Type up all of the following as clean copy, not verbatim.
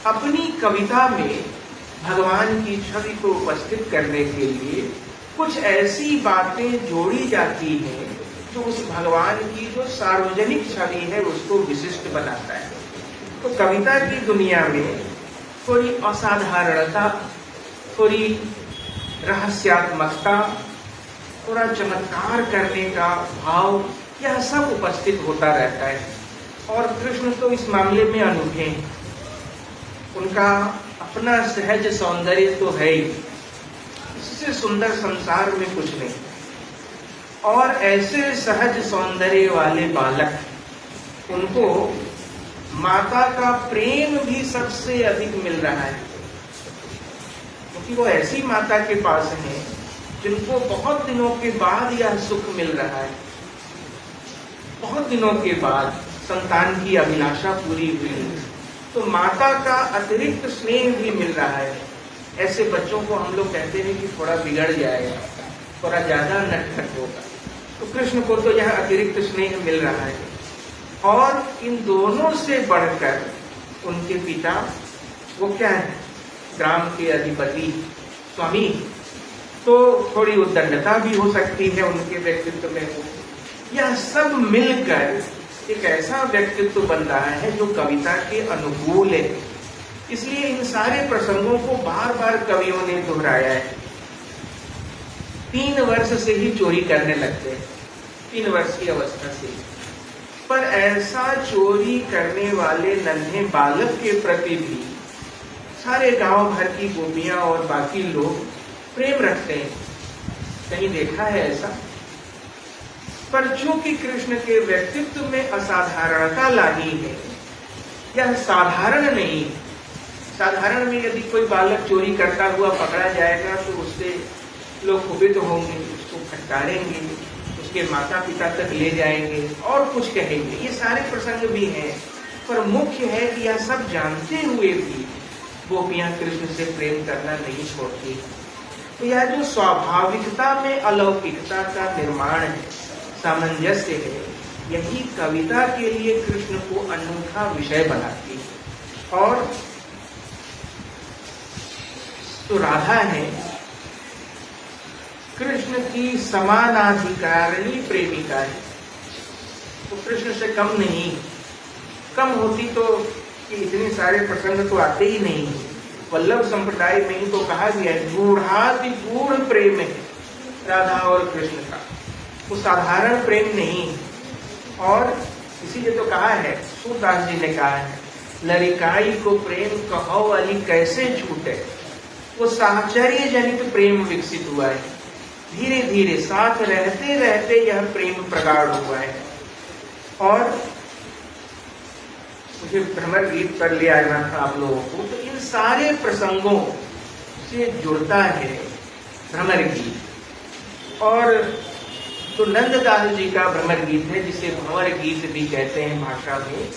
अपनी कविता में भगवान की छवि को उपस्थित करने के लिए कुछ ऐसी बातें जोड़ी जाती हैं जो उस भगवान की जो सार्वजनिक छवि है उसको विशिष्ट बनाता है। तो कविता की दुनिया में थोड़ी असाधारणता, थोड़ी रहस्यात्मकता, थोड़ा चमत्कार करने का भाव, यह सब उपस्थित होता रहता है। और कृष्ण तो इस मामले में अनूठे हैं। उनका अपना सहज सौंदर्य तो है ही, इससे सुंदर संसार में कुछ नहीं। और ऐसे सहज सौंदर्य वाले बालक, उनको माता का प्रेम भी सबसे अधिक मिल रहा है, क्योंकि वो ऐसी माता के पास हैं जिनको बहुत दिनों के बाद यह सुख मिल रहा है। बहुत दिनों के बाद संतान की अभिलाषा पूरी हुई, तो माता का अतिरिक्त स्नेह भी मिल रहा है। ऐसे बच्चों को हम लोग कहते हैं कि थोड़ा बिगड़ जाएगा, थोड़ा ज्यादा नटखट होगा, तो कृष्ण को तो यह अतिरिक्त स्नेह मिल रहा है। और इन दोनों से बढ़कर उनके पिता, वो क्या है, ग्राम के अधिपति, स्वामी, तो थोड़ी उद्दंडता भी हो सकती है उनके व्यक्तित्व में। यह सब मिलकर एक ऐसा व्यक्तित्व बन रहा है जो कविता के अनुकूल है। इसलिए इन सारे प्रसंगों को बार बार कवियों ने दोहराया है। 3 वर्ष से ही चोरी करने लगते हैं, 3 वर्ष की अवस्था से। पर ऐसा चोरी करने वाले नन्हे बालक के प्रति भी सारे गांव भर की गोपियां और बाकी लोग प्रेम रखते हैं। कहीं देखा है ऐसा? पर चूंकि कृष्ण के व्यक्तित्व में असाधारणता लाई है, यह साधारण नहीं। साधारण में यदि कोई बालक चोरी करता हुआ पकड़ा जाएगा तो उससे लोग कुपित होंगे, उसको फटकारेंगे, उसके माता पिता तक ले जाएंगे और कुछ कहेंगे। ये सारे प्रसंग भी हैं, पर मुख्य है कि यह सब जानते हुए भी गोपियां कृष्ण से प्रेम करना नहीं छोड़ती। तो यह जो स्वाभाविकता में अलौकिकता का निर्माण है, सामंजस्य है, यही कविता के लिए कृष्ण को अनूठा विषय बनाती है। और तो राधा है कृष्ण की समानाधिकारिणी प्रेमिका है, तो कृष्ण से कम नहीं। कम होती तो इतने सारे प्रसंग तो आते ही नहीं। वल्लभ संप्रदाय में ही तो कहा गया है गूढ़ाति गूढ़ प्रेम है राधा और कृष्ण का, वो साधारण प्रेम नहीं। और इसीलिए तो कहा है, सूरदास जी ने कहा है, लरिकाई को प्रेम कहो अली कैसे छूटे। वो साहचर्य जनित प्रेम विकसित हुआ है, धीरे धीरे साथ रहते रहते यह प्रेम प्रगाढ़ हुआ है। और मुझे भ्रमर गीत पर ले आना था आप लोगों को, तो इन सारे प्रसंगों से जुड़ता है भ्रमर गीत। और तो नंददास जी का भ्रमर गीत है, जिसे भंवर गीत भी कहते हैं भाषा में।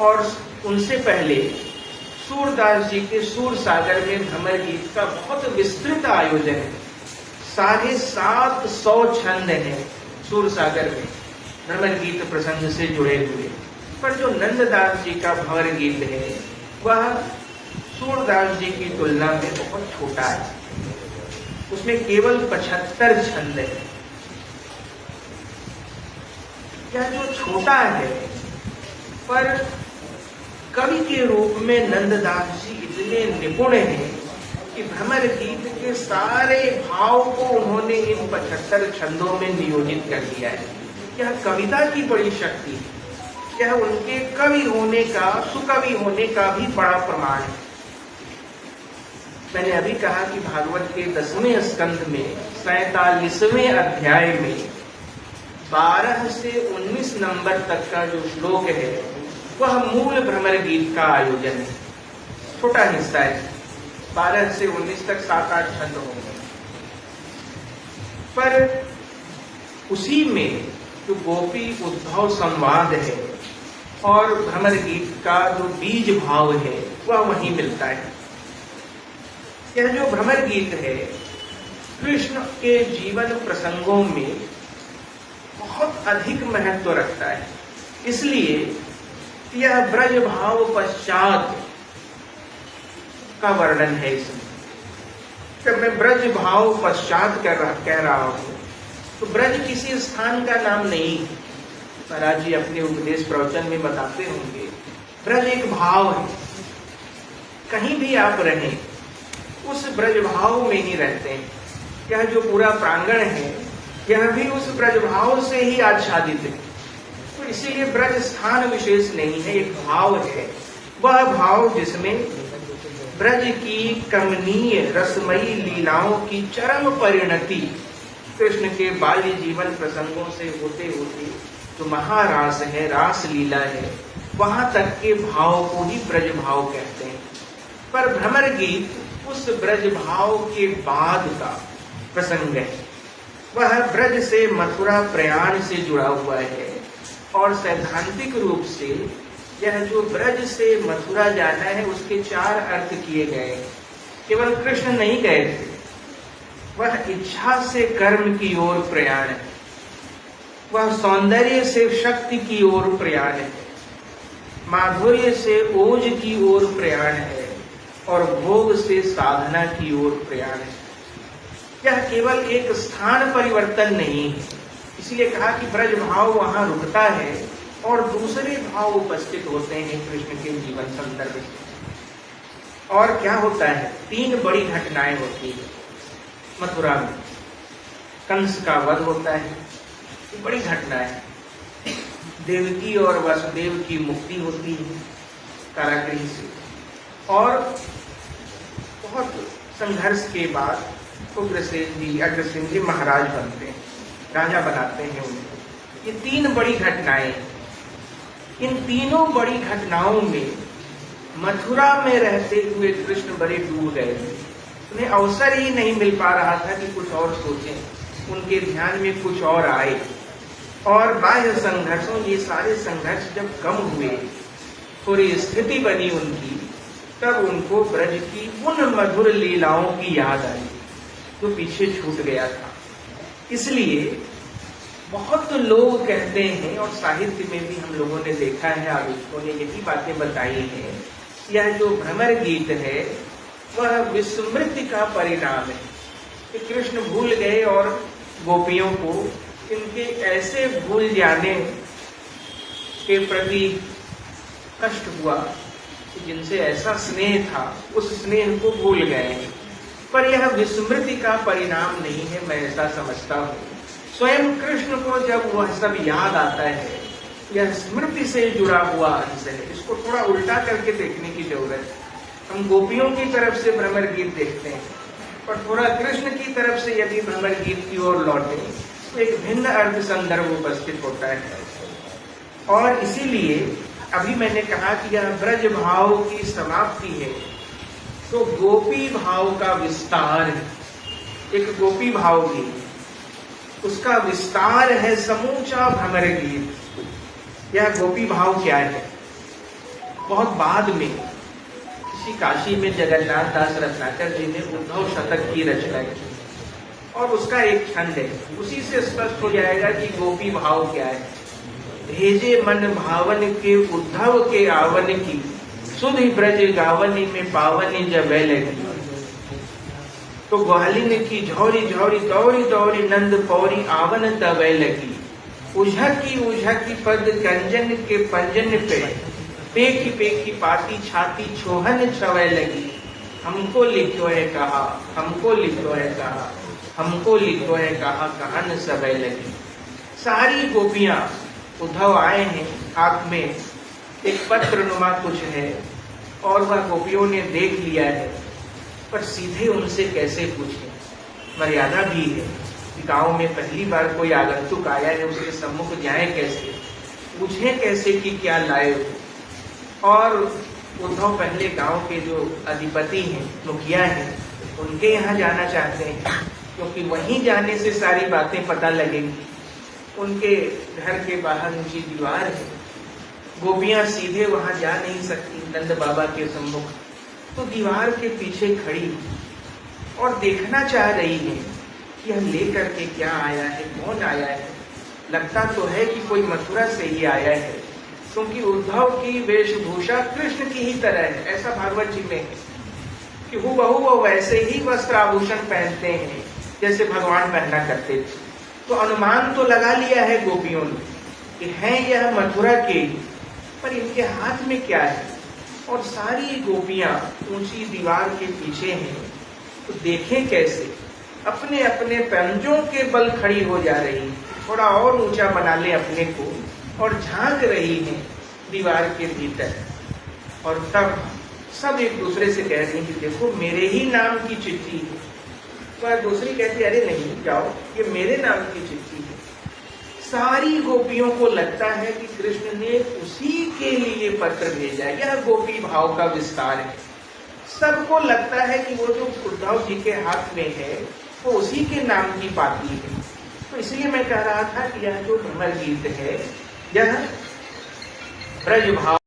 और उनसे पहले सूरदास जी के सूर सागर में भ्रमर गीत का बहुत विस्तृत आयोजन है। 750 छंद हैं सूर सागर में भ्रमर गीत प्रसंग से जुड़े हुए। पर जो नंददास जी का भंवर गीत है वह सूरदास जी की तुलना में बहुत छोटा है, उसमें केवल 75 छंद है। यह जो छोटा है, पर कवि के रूप में नंददास जी इतने निपुण हैं कि भ्रमर गीत के सारे भाव को उन्होंने इन 75 छंदों में नियोजित कर दिया है। यह कविता की बड़ी शक्ति है, यह उनके कवि होने का, सुकवि होने का भी बड़ा प्रमाण है। मैंने अभी कहा कि भागवत के 10वें स्कंध में 47वें अध्याय में 12 से 19 नंबर तक का जो श्लोक है वह मूल भ्रमर गीत का आयोजन है। छोटा हिस्सा है, 12 से 19 तक 7-8 छंद होंगे। पर उसी में जो गोपी उद्धव संवाद है और भ्रमर गीत का जो बीज भाव है वह वहीं मिलता है। यह जो भ्रमर गीत है कृष्ण के जीवन प्रसंगों में बहुत अधिक महत्व रखता है, इसलिए यह ब्रज भाव पश्चात का वर्णन है इसमें। जब मैं ब्रज भाव पश्चात कह रहा हूं तो ब्रज किसी स्थान का नाम नहीं। महाराज जी अपने उपदेश प्रवचन में बताते होंगे, ब्रज एक भाव है। कहीं भी आप रहें उस ब्रज भाव में ही रहते हैं। यह जो पूरा प्रांगण है यह भी उस ब्रज भाव से ही आच्छादित है। तो इसीलिए ब्रज स्थान विशेष नहीं है, एक भाव है। वह भाव जिसमें ब्रज की कमनीय रसमयी लीलाओं की चरम परिणति कृष्ण के बाल्य जीवन प्रसंगों से होते होते जो महारास है, रास लीला है, वहां तक के भाव को ही ब्रज भाव कहते हैं। पर भ्रमर गीत उस ब्रज भाव के बाद का प्रसंग है। वह ब्रज से मथुरा प्रयाण से जुड़ा हुआ है और सैद्धांतिक रूप से यह जो ब्रज से मथुरा जाना है उसके 4 अर्थ किए गए। केवल कृष्ण नहीं गए थे, वह इच्छा से कर्म की ओर प्रयाण है, वह सौंदर्य से शक्ति की ओर प्रयाण है, माधुर्य से ओज की ओर प्रयाण है और भोग से साधना की ओर प्रयाण है। यह केवल एक स्थान परिवर्तन नहीं है। इसलिए कहा कि ब्रज भाव वहां रुकता है और दूसरे भाव उपस्थित होते हैं कृष्ण के जीवन संदर्भ से। और क्या होता है, 3 बड़ी घटनाएं होती है मथुरा में। कंस का वध होता है, ये बड़ी घटना है। देवकी और वसुदेव की मुक्ति होती है कारागृह से, और बहुत संघर्ष के बाद अग्रसेन जी महाराज बनते हैं, राजा बनाते हैं उनको। ये 3 बड़ी घटनाएं। इन तीनों बड़ी घटनाओं में मथुरा में रहते हुए कृष्ण बड़े डूब गए थे। उन्हें अवसर ही नहीं मिल पा रहा था कि कुछ और सोचें, उनके ध्यान में कुछ और आए। और बाह्य संघर्षों, ये सारे संघर्ष जब कम हुए, थोड़ी स्थिति बनी उनकी, तब उनको ब्रज की उन मधुर लीलाओं की याद आई जो पीछे छूट गया था। इसलिए बहुत लोग कहते हैं, और साहित्य में भी हम लोगों ने देखा है, आलोचकों ने यही बातें बताई हैं, यह जो भ्रमर गीत है वह विस्मृति का परिणाम है कि कृष्ण भूल गए और गोपियों को इनके ऐसे भूल जाने के प्रति कष्ट हुआ कि जिनसे ऐसा स्नेह था उस स्नेह को भूल गए। पर यह विस्मृति का परिणाम नहीं है, मैं ऐसा समझता हूँ। स्वयं कृष्ण को जब वह सब याद आता है, यह स्मृति से जुड़ा हुआ अंश है। इसको थोड़ा उल्टा करके देखने की जरूरत है। हम गोपियों की तरफ से भ्रमर गीत देखते हैं, पर थोड़ा कृष्ण की तरफ से यदि भ्रमर गीत की ओर लौटे तो एक भिन्न अर्थ संदर्भ उपस्थित होता है। और इसीलिए अभी मैंने कहा कि यह ब्रज भाव की समाप्ति है, तो गोपी भाव का विस्तार है। एक गोपी भाव गीत, उसका विस्तार है समूचा भ्रमर गीत। यह गोपी भाव क्या है? बहुत बाद में किसी काशी में जगन्नाथ दास रत्नाकर जी ने उद्धव शतक की रचना की, और उसका एक छंद है, उसी से स्पष्ट हो जाएगा कि गोपी भाव क्या है। भेजे मन भावन के उद्धव के आवन की, सुधि ब्रज गावनी में पावनी जब लगी। तो ग्वालिन की झौरी झौरी दौरी दौरी नंद पौरी आवन तवै लगी। उझकी पद कंजन के पंजन पे, पेखी पेखी पाती छाती छोहन छवै लगी। हमको लिखो है कहा, हमको लिखो है कहा, हमको लिखो है कहा, कहन सवै लगी। सारी गोपियां, उद्धव आए हैं, हाथ में एक पत्र नुमा कुछ है और वह गोपियों ने देख लिया है, पर सीधे उनसे कैसे पूछें? मर्यादा भी है कि गांव में पहली बार कोई आगंतुक आया है, उसके सम्मुख जाए कैसे, पूछें कैसे कि क्या लाए हो। और उद्धव पहले गांव के जो अधिपति हैं, मुखिया हैं, उनके यहाँ जाना चाहते हैं, क्योंकि वहीं जाने से सारी बातें पता लगेंगी। उनके घर के बाहर ऊंची दीवार है, गोपियां सीधे वहां जा नहीं सकती नंद बाबा के सम्मुख, तो दीवार के पीछे खड़ी और देखना चाह रही है कि यह लेकर के क्या आया है, कौन आया है। लगता तो है कि कोई मथुरा से ही आया है, क्योंकि उद्धव की वेशभूषा कृष्ण की ही तरह है, ऐसा भागवत जी में है। कि हूबहू वो वैसे ही वस्त्र आभूषण पहनते हैं जैसे भगवान पहना करते थे। तो अनुमान तो लगा लिया है गोपियों ने कि हैं यह मथुरा के, पर इनके हाथ में क्या है। और सारी गोपियां ऊंची दीवार के पीछे हैं, तो देखें कैसे, अपने अपने पंजों के बल खड़ी हो जा रही, थोड़ा और ऊंचा बना ले अपने को, और झांक रही हैं दीवार के भीतर। और तब सब एक दूसरे से कह रही कि देखो मेरे ही नाम की चिट्ठी है। पर दूसरी कहती अरे नहीं जाओ, ये मेरे नाम की चिट्ठी है। सारी गोपियों को लगता है कि कृष्ण ने उसी के लिए पत्र भेजा है। यह गोपी भाव का विस्तार है। सबको लगता है कि वो जो उद्धव जी के हाथ में है वो उसी के नाम की पाती है। तो इसलिए मैं कह रहा था कि यह जो भ्रमर गीत है यह ब्रज भाव